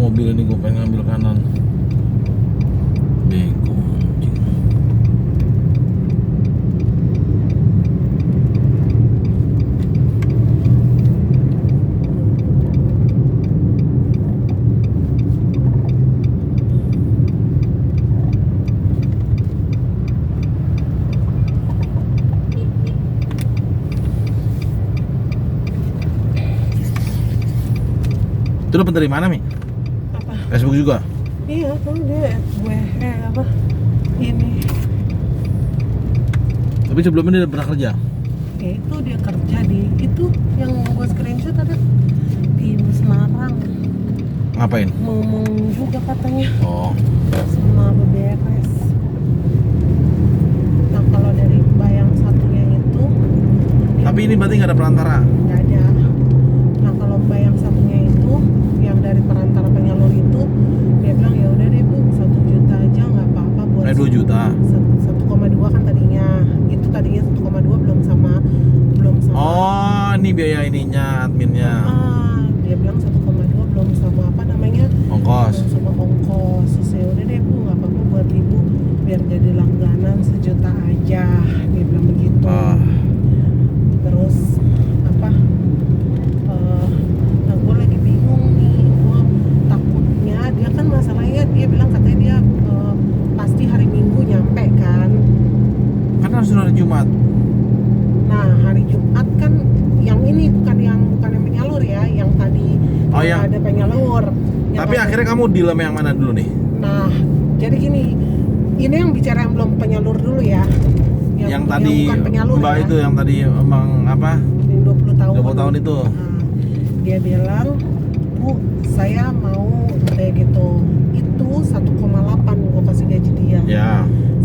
mobil ini, gue pengen ngambil kanan. Bego anjing. Itu dapat dari mana, Mi? Apa? Facebook juga? Iya, kan dia gue apa? Ini. Tapi sebelumnya dia pernah kerja? Ya itu dia kerja di itu yang gue screenshot ada di Semarang. Ngapain? Ngomong juga katanya Oh. sama beberes. Nah kalau dari bayang satunya itu Tapi ini berarti nggak ada perantara? nggak ada. Nah kalau bayang satunya itu yang dari perantara penyalur itu dia bilang ya udah deh Bu 1 juta aja nggak apa-apa buat 2 juta. 1,2 kan tadinya. Itu tadinya 1,2 belum sama Oh, ini biaya ininya, adminnya. dia bilang 1,2 belum sama apa namanya? Ongkos. Belum sama ongkos. Terus ya udah deh Bu nggak apa-apa buat Ibu biar jadi langganan 1 juta aja. Dia bilang begitu. Terus apa? Nah gue lagi bingung nih. Gue takutnya dia kan masalahnya dia bilang katanya dia pasti hari Minggu nyampe kan. Kan harus hari Jumat. Nah hari Jumat kan yang ini bukan yang penyalur ya, yang tadi yang ada penyalur. Tapi akhirnya kamu deal sama yang mana dulu nih? Nah jadi gini, ini yang bicara yang belum penyalur dulu ya. Yang tadi bukan penyalur Mbak ya. itu yang tadi emang apa? Yang 20 tahun. 20 tahun itu. Nah, dia bilang, Bu, saya mau kayak gitu. Itu 1,8 gue kasih gaji dia. Ya.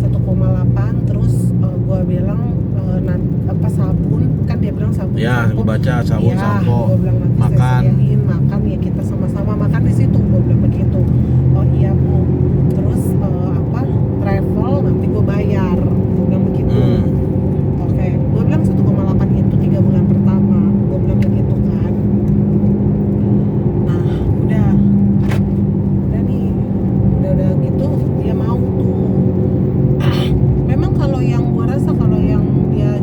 1,8 terus gue bilang sabun kan dia bilang sabun. Ya, gue baca sabun, ya, sampo, gue bilang nanti makan. saya sediain makan ya kita sama-sama makan di situ. Gue bilang begitu. Oh iya Bu. Terus travel nanti gue bayar. Gue bilang begitu. Oke, gue bilang 1,8 itu 3 bulan pertama. Gue bilang begitu kan. Nah, udah nih, udah gitu dia mau tuh. Memang kalau yang gue rasa kalau yang dia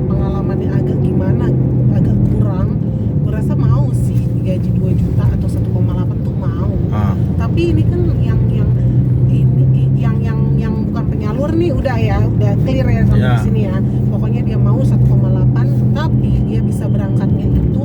pengalamannya agak gimana, agak kurang, gue rasa mau sih gaji 2 juta atau 1,8 tuh mau. Tapi ini kan yang bukan penyalur nih udah clear ya sampai di sini ya. Pokoknya dia mau 1,8 tapi dia bisa berangkatnya itu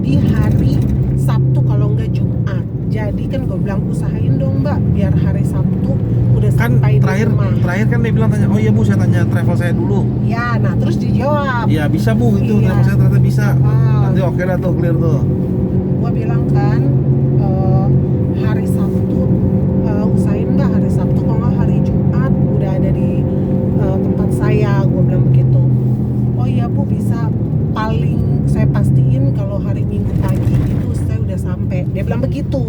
di hari Sabtu kalau enggak Jumat. Jadi kan gue bilang usahain dong Mbak biar hari Sabtu udah Kan sampai di rumah. terakhir kan dia bilang tanya, oh iya Bu saya tanya travel saya dulu. Ya, nah terus dijawab. Iya bisa Bu itu Iya. travel saya ternyata bisa. Nanti oke dah tuh clear tuh. Gue bilang kan hari Sabtu usahain Mbak hari Sabtu kalau nggak hari Jumat udah ada di tempat saya. Gue bilang begitu. Oh iya Bu bisa, paling saya pastiin kalau hari Minggu pagi itu saya udah sampai. Dia bilang begitu.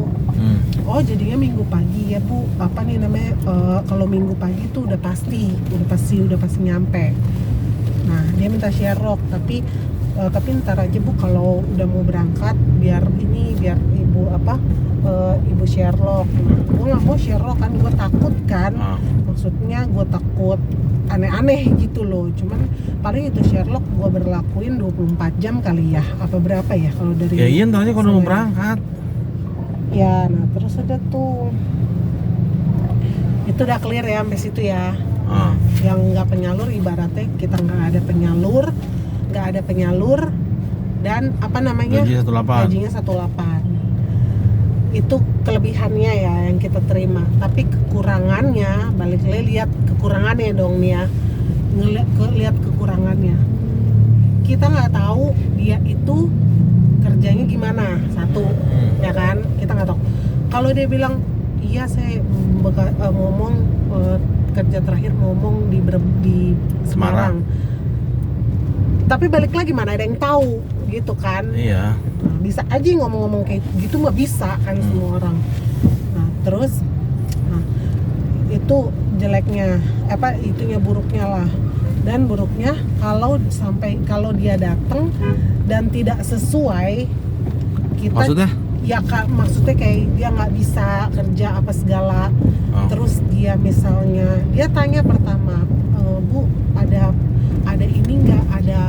Oh jadinya Minggu pagi ya Bu, apa nih namanya, kalau Minggu pagi tuh udah pasti nyampe. Nah dia minta Sherlock tapi ntar aja Bu kalau udah mau berangkat biar ibu ibu Sherlock. Gue nggak mau Sherlock kan, gue takut kan. Maksudnya gue takut aneh-aneh gitu loh. Cuman paling itu Sherlock gue berlakuin 24 jam kali ya, apa berapa ya kalau dari. Ya iya ntar aja kalau mau berangkat. Ya, nah terus ada tuh. Itu udah clear ya sampai situ ya. Yang nggak penyalur ibaratnya kita nggak ada penyalur dan apa namanya? Gajinya 1,8. Itu kelebihannya ya yang kita terima. Tapi kekurangannya, balik lagi lihat kekurangannya dong nih ya. Lihat kekurangannya. Kita nggak tahu dia itu kerjanya gimana, satu, ya kan? Kita nggak tahu. Kalau dia bilang iya saya ngomong kerja terakhir ngomong di Semarang. Tapi balik lagi mana ada yang tahu gitu kan? Iya. Nah, bisa aja ngomong-ngomong kayak gitu mah bisa kan semua orang. Nah terus, itu jeleknya, itunya buruknya lah. Dan buruknya kalau dia datang dan tidak sesuai kita. Maksudnya? ya Kak, maksudnya kayak dia nggak bisa kerja apa segala. Oh. Terus dia misalnya dia tanya pertama, Bu, ada ini nggak, ada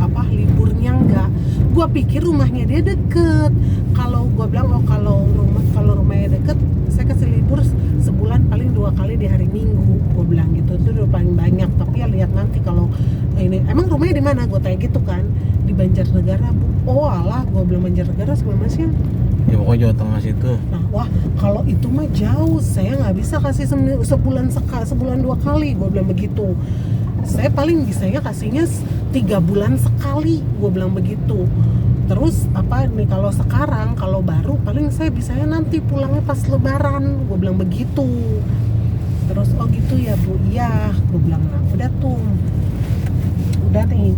apa liburnya nggak? Gua pikir rumahnya dia deket. Kalau gua bilang kalau rumahnya deket, saya kasih libur sebulan paling 2 kali di hari Minggu. Gua bilang gitu, itu udah paling banyak. Tapi ya lihat nanti kalau ini. Emang rumahnya di mana? Gua tanya gitu kan. Di Banjarnegara, Bu. Oh alah, gua bilang Banjarnegara sebelah mana sih? Ya pokoknya Jawa Tengah situ. Nah, wah kalau itu mah jauh, saya nggak bisa kasih sebulan 2 kali, gue bilang begitu. Saya paling bisanya kasihnya 3 bulan sekali, gue bilang begitu. Terus apa nih kalau sekarang, kalau baru paling saya bisanya nanti pulangnya pas Lebaran, gue bilang begitu. Terus oh gitu ya Bu, iya, gue bilang. Nah udah tuh, udah nih,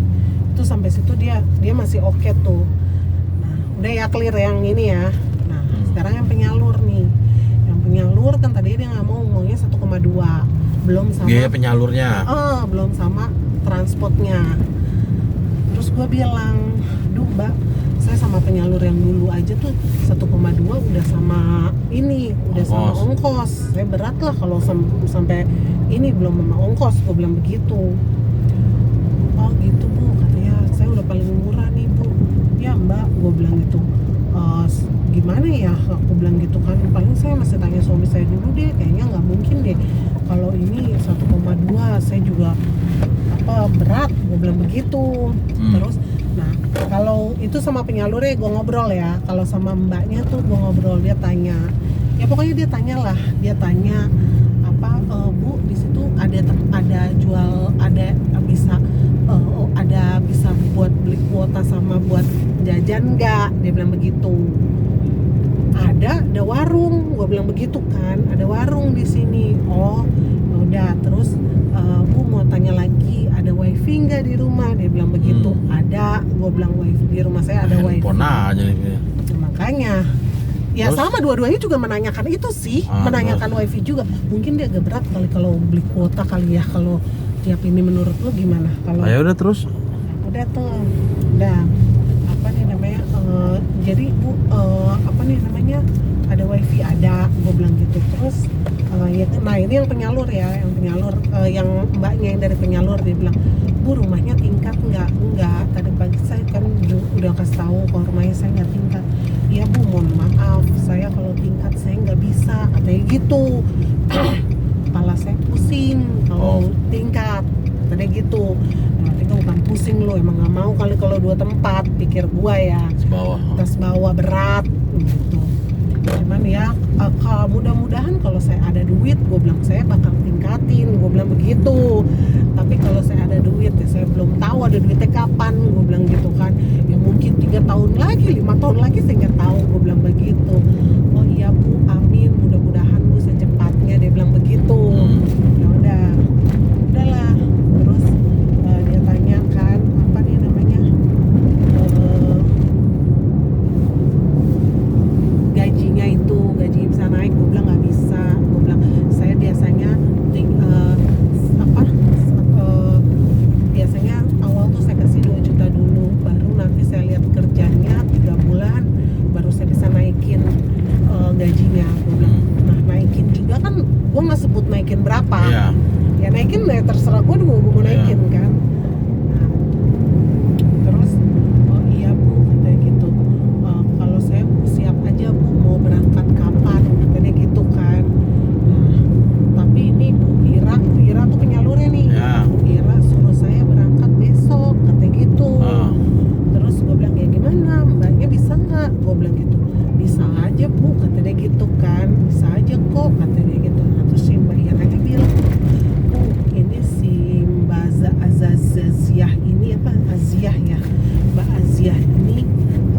itu sampai situ dia masih oke tuh. Udah ya clear yang ini ya. Nah sekarang yang penyalur nih, yang penyalur kan tadi dia nggak maunya 1,2, belum sama Biaya penyalurnya. Belum sama transportnya. Terus gue bilang, duh Mbak, saya sama penyalur yang dulu aja tuh 1,2 udah sama ini, udah sama ongkos. Saya berat lah kalau sampai ini belum sama ongkos, gue bilang begitu. Oh gitu Bu, katanya saya udah paling murah nih Bu. Ya Mbak, gue bilang gitu. Gimana ya, aku bilang gitu kan. Paling saya masih tanya suami saya dulu deh, kayaknya nggak mungkin deh kalau ini 1,2, saya juga apa berat, gue bilang begitu. Terus nah kalau itu sama penyalurnya gue ngobrol ya, kalau sama mbaknya tuh gue ngobrol, dia tanya ya pokoknya dia tanya apa, Bu di situ ada jual, ada bisa ada bisa buat beli kuota sama buat jajan nggak, dia bilang begitu. Ada warung, gue bilang begitu kan, ada warung di sini. Oh udah, terus Bu mau tanya lagi, ada wifi nggak di rumah, dia bilang begitu. Ada, gue bilang wifi di rumah saya ada wifi. Handphone aja nih. Makanya ya terus, sama dua-duanya juga menanyakan itu sih, menanyakan wifi juga. Mungkin dia agak berat kali kalau beli kuota kali ya, kalau tiap ini. Menurut lu gimana? Kalau ya udah terus udah tuh, udah apa nih namanya, jadi Bu apa nih namanya, ada wifi, ada, gue bilang gitu. Terus ya nah ini yang penyalur ya, yang mbaknya yang dari penyalur, dia bilang, Bu rumahnya tingkat nggak? Tadi pagi saya kan udah kasih tahu kalau rumahnya saya nggak tingkat. Iya Bu, mohon maaf, saya kalau tingkat saya nggak bisa, katanya gitu. Kepala saya pusing kalau tingkat, katanya gitu. Nanti kan bukan pusing lo, emang nggak mau kali kalau 2 tempat, pikir gua ya. Atas bawah berat gitu. Cuman ya mudah-mudahan kalau saya ada duit, gue bilang saya bakal tingkatin, gue bilang begitu. Tapi kalau saya ada duit ya, saya belum tahu ada duitnya kapan, gue bilang gitu kan. Ya mungkin 3 tahun lagi, 5 tahun lagi, saya nggak tahu, gue bilang begitu. Oh iya Bu, amin, mudah-mudahan Bu secepatnya, dia bilang begitu. Ya udahlah. Terus dia tanya kan, apa nih namanya, gajinya bisa naik. Gue bilang nggak bisa, gue bilang saya biasanya biasanya awal tuh saya kasih 2 juta dulu, baru nanti saya lihat kerjanya 3 bulan baru saya bisa naikin gajinya, gue bilang. Nah naikin juga kan, gue nggak sebut naikin berapa, ya naikin ya terserah gue mau naikin kan. Nah, terus oh iya Bu, katanya gitu, kalau saya siap aja Bu, mau berangkat kapan, katanya gitu kan. Nah tapi ini Bu Ira tuh penyalurnya nih, Bu Ira suruh saya berangkat besok, katanya gitu. Terus gue bilang ya gimana, mbaknya bisa nggak, gue bilang gitu. Bisa aja Bu, katanya gitu kan, bisa aja kok, katanya gitu. Nah, terus si Mbak Iranya bilang, Bu ini si Mbak Aziah ini apa, Aziah ya, Mbak Aziah ini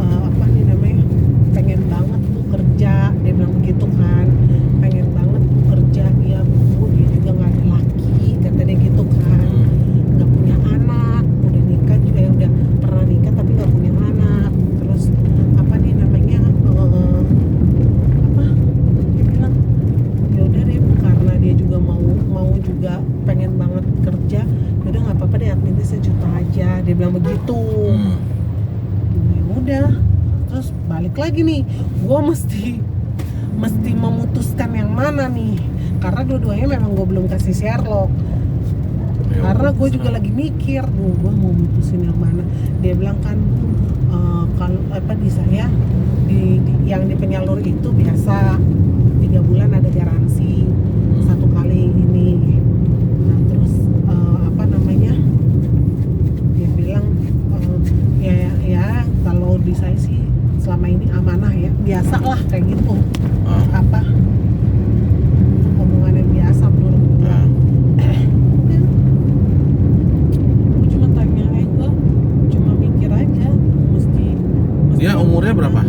apa nih namanya, pengen banget Bu kerja, dia bilang begitu kan, pengen banget Bu kerja. Dia Bu, dia juga nggak ada laki, katanya gitu kan, nggak punya anak, udah nikah juga ya, udah pernah nikah tapi nggak punya anak. Terus apa nih namanya, apa dia bilang, ya udah balik lagi nih, gue mesti memutuskan yang mana nih, karena dua-duanya memang gue belum kasih Sherlock. Karena gue juga lagi mikir, gue mau mutusin yang mana. Dia bilang kan kalau di saya yang di penyalur itu biasa 3 bulan ada garansi, 1 kali ini. Nah terus dia bilang ya kalau di saya sih selama ini amanah ya, biasa lah kayak gitu. Omongan yang biasa menurut gue. Gue cuma tanya gue cuma mikir aja mesti Dia umurnya berapa?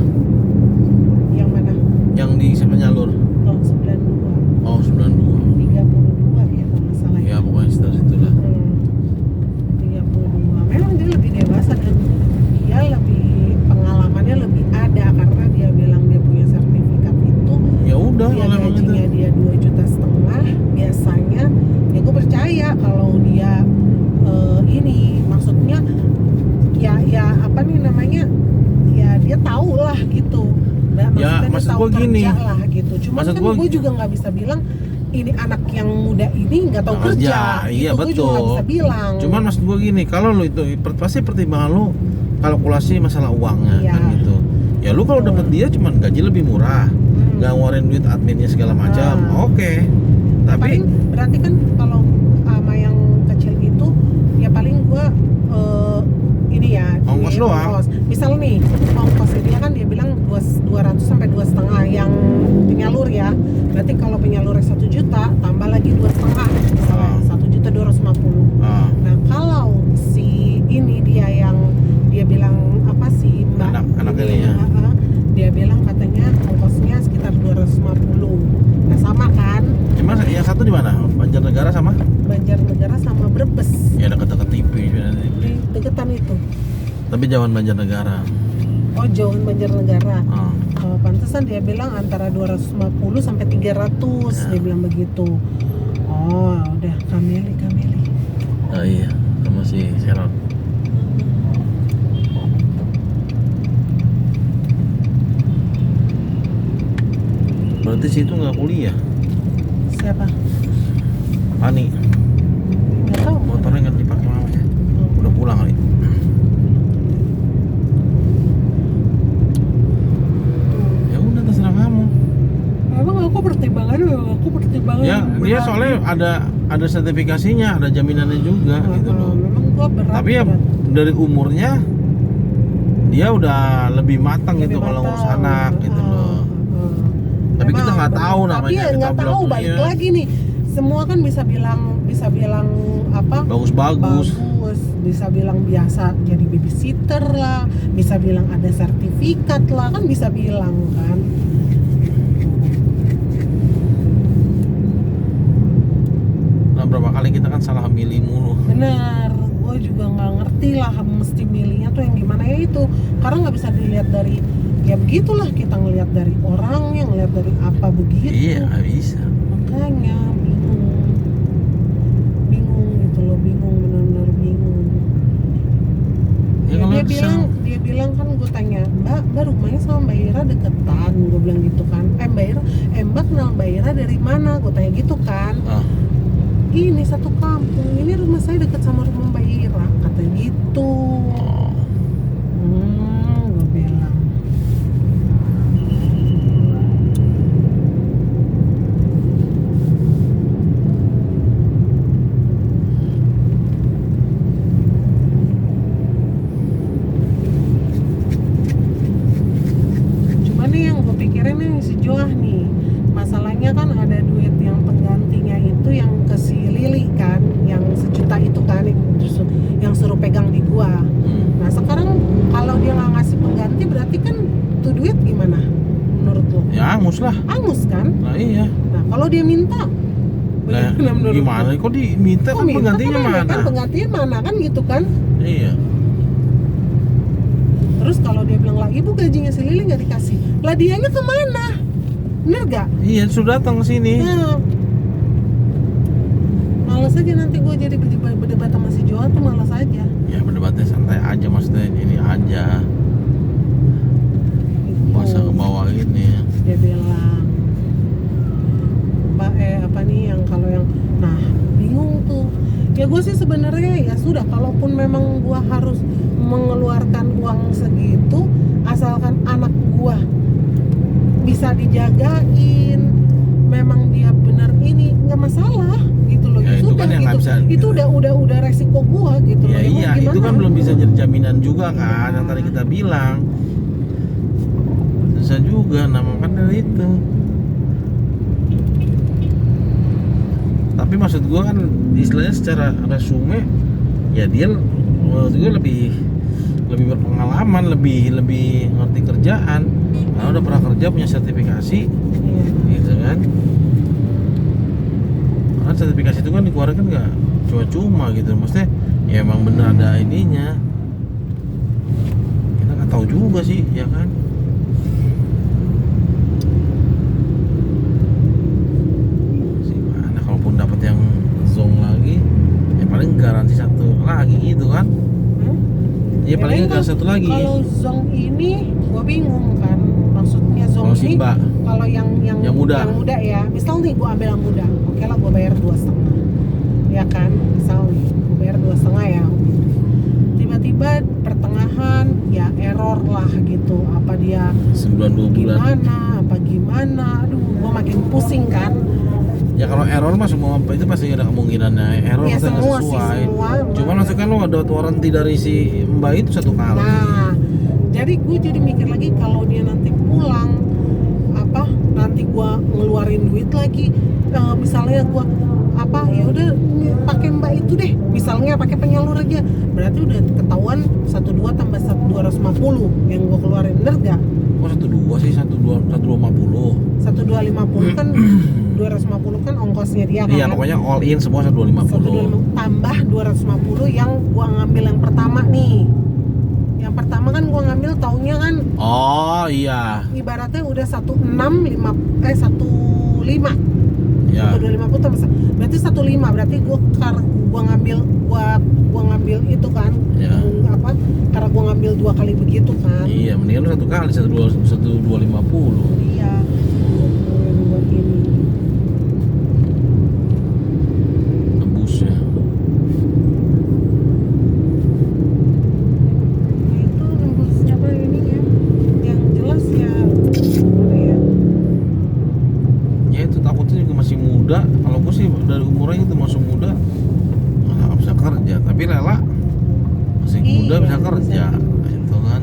Yang mana? Yang di penyalur? Tahun 92. Oh 92. 32 ya kalau nggak salah Ya pokoknya sekitar lah. 32. Memang dia lebih dewasa dan dia lebih pengalamannya lebih ada, karena dia bilang dia punya sertifikat itu. Ya udah Dia kalau emang itu. gajinya dia 2,5 juta biasanya. Ya gue percaya kalau dia ini maksudnya ya apa nih namanya, ya dia tahu lah gitu. Nah, Ya, maksudnya maksud dia tahu gua gini. kerja lah gitu. Cuman Maksud kan gua- gue juga nggak bisa bilang ini anak yang muda ini nggak tahu Nggak kerja. kerja, iya, Itu gue juga nggak betul. bisa bilang. Cuman maksud gue gini, kalau lu itu pasti pertimbangan lu kalkulasi masalah uangnya Iya. kan gitu. Ya lu kalau dapet dia cuman gaji lebih murah, nggak ngeluarin duit adminnya segala macam. Oke. Tapi paling berarti kan kalau sama yang kecil itu ya paling gua ini ya Ongkos doang. Misal nih ongkos dia kan dia bilang 200 sampai 2,5 yang penyalur ya. Berarti kalau penyalurnya 1 juta tambah lagi 2,5 misalnya 1,250.000. Nah kalau si ini dia yang dia bilang apa sih mbak Anak ini ya. Dia bilang katanya ongkosnya sekitar 250. Nah sama kan, cuma yang satu di mana? Banjarnegara sama? Banjarnegara sama Brebes Ya dekat-dekat TV. di deketan itu. Tapi jauhan Banjarnegara. Oh jauhan Banjarnegara. Ah. Oh, pantesan dia bilang antara 250 sampai 300 Ya. dia bilang begitu. Oh udah Kameli. Oh iya, sama si Serot. Berarti situ nggak kuliah? Siapa? Pani, Nggak tahu. motornya nggak dipakai mama ya? Udah pulang kali. Ya udah terserah kamu. Memang aku pertimbangan Ya dia soalnya ada sertifikasinya, ada jaminannya juga gitu loh. Memang gua berat. Tapi ya berat. dari umurnya dia udah lebih matang Lebih gitu kalau ngurus matang. anak gitu loh. Tapi kita Memang, nggak tahu tapi namanya, ya kita nggak tahu belum- balik iya. lagi nih. Semua kan bisa bilang apa? Bagus-bagus. Bisa bilang biasa jadi babysitter lah, bisa bilang ada sertifikat lah, kan bisa bilang kan. Nah berapa kali kita kan salah milih mulu. Bener, gue juga nggak ngerti lah mesti milihnya tuh yang gimana ya itu, karena nggak bisa dilihat dari ya begitulah, kita ngelihat dari orangnya, ngelihat dari apa begitu. Iya nggak bisa. Makanya bingung gitu loh, benar-benar bingung. Ya, Ya, kalau dia bilang kan, gue tanya mbak rumahnya sama Mbak Ira deketan, gue bilang gitu kan. Mbak kenal Mbak Ira dari mana, gue tanya gitu kan. Ini satu kampung, ini rumah saya dekat sama rumah Mbak Ira, katanya gitu. Gue bilang nih yang gue pikirin nih si Joah nih, masalahnya kan ada duit yang penggantinya itu yang ke si Lili kan, yang 1 juta itu kan yang suruh pegang di gua. Nah sekarang kalau dia nggak ngasih pengganti berarti kan tuh duit gimana menurut lo? Ya angus lah. Angus kan? Nah iya. Nah kalau dia minta Nah, bagaimana menurut lo? gimana? Kok diminta Kok kan minta? penggantinya Kan ada mana? kan penggantinya mana kan gitu kan? Iya. Terus kalau dia bilang lah ibu gajinya si Lili nggak dikasih, lah dianya kemana? Bener gak? Iya sudah datang ke sini. Nah, malas aja nanti gue jadi berdebat sama si Joa tuh, malas aja. Ya berdebatnya santai aja, maksudnya ini aja. gue sih sebenarnya ya sudah, kalaupun memang gue harus mengeluarkan uang segitu, asalkan anak gue bisa dijagain, memang dia benar ini nggak masalah gitu loh. Ya, itu sudah kan yang nggak gitu. bisa- Itu udah resiko gue gitu Ya loh. Ya mau iya, itu gimana? kan belum bisa jadi jaminan juga kan, yang tadi kita bilang. Susah juga, kan dari itu. Tapi maksud gua kan istilahnya secara resume, ya dia menurut gua lebih berpengalaman, lebih ngerti kerjaan, karena udah pernah kerja, punya sertifikasi, Iya. gitu kan. Karena sertifikasi itu kan dikeluarkan nggak cuma-cuma gitu, maksudnya ya emang bener ada ininya. Kita nggak tahu juga sih, ya kan. Sih mana kalaupun dapat yang zong lagi, ya paling garansi satu lagi gitu kan. Ya paling kan garansi satu lagi. Kalau zong ini gue bingung kan, maksudnya zong Kalau ini Simba, kalau yang Yang muda. ya, misal nih gue ambil yang muda, oke lah gue bayar 2,5, ya kan, misal nih gue bayar 2,5 ya, tiba-tiba pertengahan ya error lah gitu, apa dia 92 bulan. gimana, aduh gue makin pusing kan. Ya kalau error mah semua itu pasti ada kemungkinannya error, Ya, pasti nggak semua sih, sesuai. semua. Cuman maksudnya kan lo ada warranty dari si Mbak itu 1 kali. Nah, jadi gue jadi mikir lagi kalau dia nanti pulang, nanti gue ngeluarin duit lagi, misalnya gue ya udah pakai Mbak itu deh, misalnya pakai penyalur aja, berarti udah ketahuan 12 tambah 250 yang gue keluarin, bener gak? Kok 12 sih, 1250. 1250 kan 250 kan ongkosnya dia kan. Iya, pokoknya all in semua 1250. 150 tambah 250 yang gua ngambil yang pertama nih. Yang pertama kan gua ngambil taunya kan Oh iya. ibaratnya udah 15. Ya. 1,250 tambah berarti 1,5, berarti gua ngambil itu kan. Ya. Karena gua ngambil 2 kali begitu kan. Iya, mendingan lu 1 kali 1250. Iya. Buat ini. Tembusnya. Itu nembus apa ininya, yang jelas ya gimana ya, Ya itu takutnya juga masih muda. Kalau gue sih dari umurnya itu masih muda, nggak bisa kerja. Tapi rela masih muda Iya, bisa kerja, itu kan.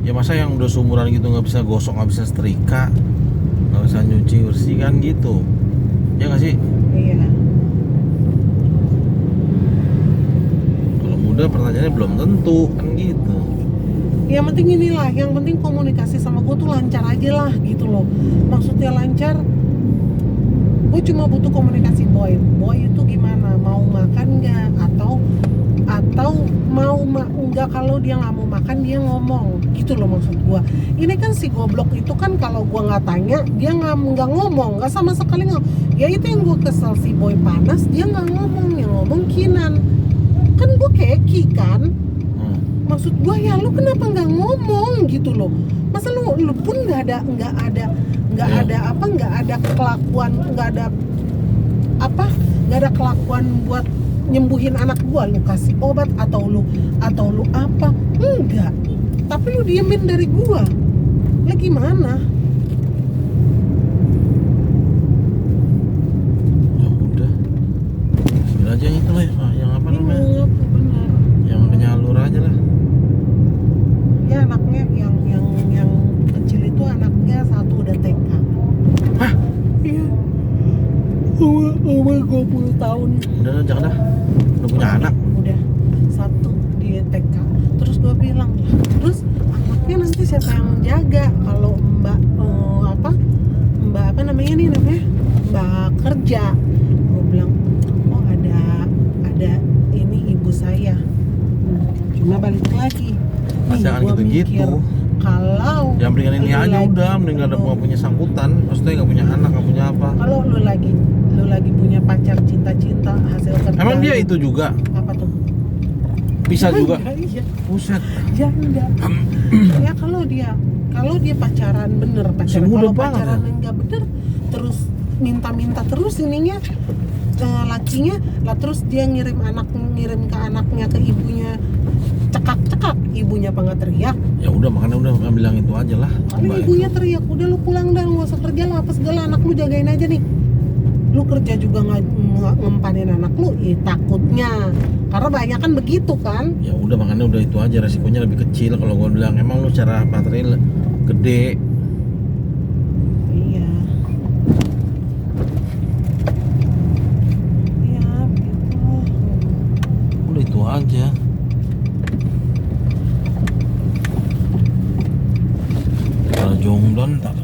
Ya masa yang udah seumuran gitu nggak bisa gosok, nggak bisa setrika, nggak bisa nyuci bersih kan gitu, ya nggak sih? iya. Kalau muda pertanyaannya belum tentu kan gitu. Yang penting inilah, yang penting komunikasi sama gue tuh lancar aja lah gitu loh. Maksudnya lancar, gue cuma butuh komunikasi boy itu gimana, mau makan nggak, atau mau nggak, kalau dia nggak mau makan dia ngomong gitu loh maksud gue. Ini kan si goblok itu kan kalau gue nggak tanya dia nggak ngomong, nggak sama sekali nggak. Ya itu yang gue kesel, si boy panas, dia nggak ngomong, yang ngomong Kinan. Kan gue keki kan. Maksud gue ya lu kenapa nggak ngomong gitu loh, masa lu pun nggak ada kelakuan, nggak ada kelakuan buat nyembuhin anak gua, lu kasih obat atau lu apa, enggak, tapi lu diemin dari gua, lah gimana? Ya udah, ambil aja yang itu lah, yang apa namanya, Bingung, benar. yang penyalur aja lah. Ya anaknya yang kecil itu anaknya 1 udah TK. Hah? Iya. Umur 20 tahun. Udah jangan dah, udah punya anak. Udah 1 di TK. Terus gue bilang, terus anaknya nanti siapa yang menjaga kalau Mbak Mbak kerja? Gue bilang, oh ada ini ibu saya. Cuma balik lagi. Jangan Gua gitu-gitu. mikir, kalau Yang mendingan ini lu aja lagi- udah, mending ada lu- punya sangkutan, maksudnya nggak punya anak, nggak punya apa. kalau lu lagi punya pacar cinta-cinta hasil kerja. Emang dia itu juga, apa tuh? Bisa juga. Iya. Buset. Janda. Ya kalau dia pacaran bener, Masih pacaran muda kalau banget pacaran ya. enggak bener terus minta-minta terus ininya lakinya lah, terus dia ngirim ke anaknya, ke ibunya, cekak ibunya apa nggak teriak. Ya udah, makanya udah bilang itu aja lah. Kali Mbak ibunya itu. teriak, udah lu pulang dah, nggak usah kerja lah apa segala, anak lu jagain aja nih. Lu kerja juga nggak ngempanin anak lu, takutnya karena banyak kan begitu kan. Ya udah, makanya udah itu aja, resikonya lebih kecil. Kalau gue bilang emang lu secara material gede. Iya. Iya gitu. Udah itu aja. Kalau Jongdon tak.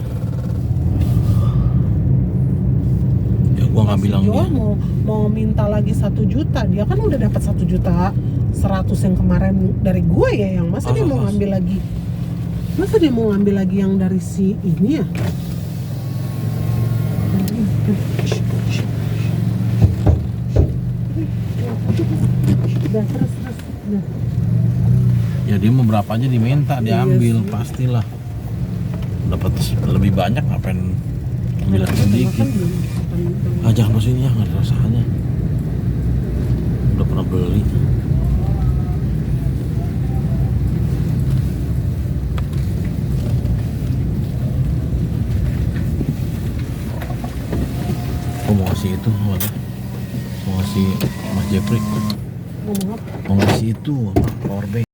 Ya gua nggak Si bilang Jo dia. mau minta lagi 1 juta, dia kan udah dapat 1.100.000 yang kemarin dari gue ya, yang masa dia mau ngambil lagi, yang dari si ini ya. Udah terus udah. Ya dia mau berapa aja diminta, diambil Iya sih. pastilah. Dapat lebih banyak, ngapain bilang sedikit. Ah, jangan ke sini ya, nggak ada rasanya. Udah pernah beli. Aku mau ngasih itu, mau ngasih Mas Jeffrey, Ngomong apa? mau ngasih itu apa, power bank.